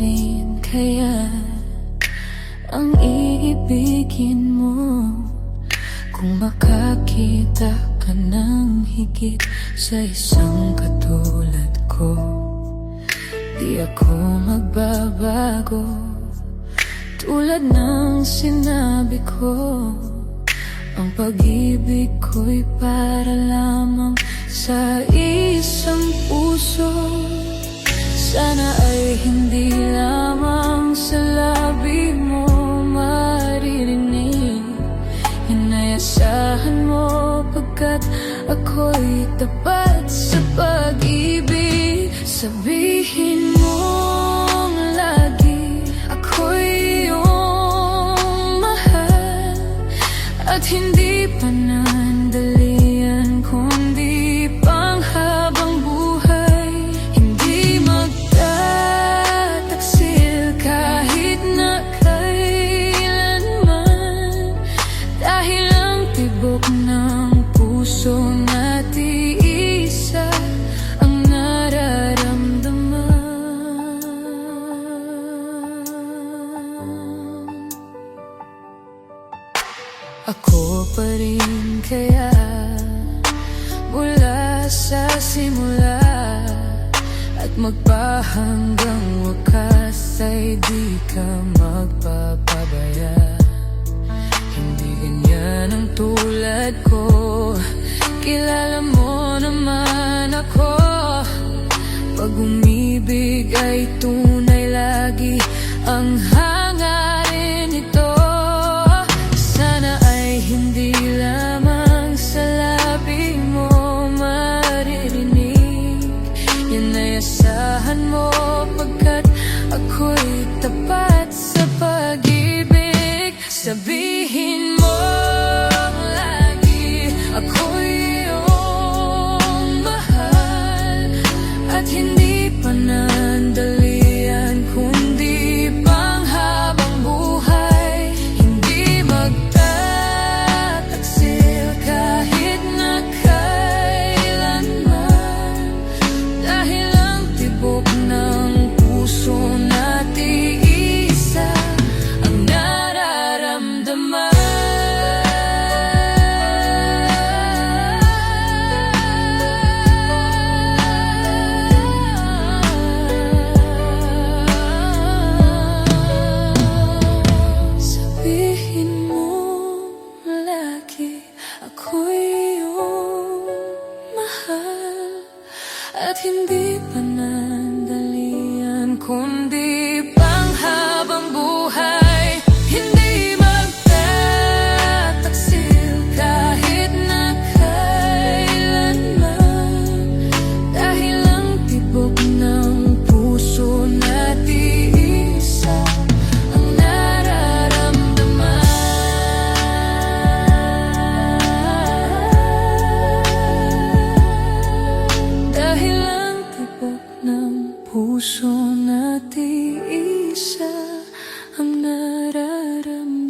rin kaya ang iibigin mo kung makakita ka ng higit sa isang katulad ko? Di ako magbabago tulad ng sinabi ko. Ang pag-ibig ko'y para lamang sa isang puso. Sana ay hindi lamang sa labi mo maririnig. Inayasahan mo pagkat ako'y tapat sa pag-ibig. Sabihin mong lagi ako'y iyong mahal at hindi panandalian kundi panghabang buhay. Hindi magtataksil kahit na kailanman, dahil ang tibok ng puso natin isa ang nararamdaman. Ako pa rin kaya mula sa simula at magpahanggang wakas ay di ka magpapabaya. Hindi ganyan ang tulad ko, kilala mo naman ako. Pag umibig ay tunay lagi ang hangarin ito. Sana ay hindi lamang sa labi mo maririnig. Inayasahan mo pagkat ako'y tapat sa pag-ibig. Sabihin mo lagi ako'y iyong mahal at hindi panandalian kundi panghabang buhay. Hindi magtataksil kahit na kailanman, dahil ang tibok ng puso natin isa ang nararamdaman. Sabihin mo lagi ako'y iyong mahal at hindi panandalian kundi panghabang buhay. Hindi magtataksil kahit na kailanman, dahil ang tibok ng puso natin isa ang nararamdaman. Dahil ang tibok ng puso natin isa ang nararamdaman.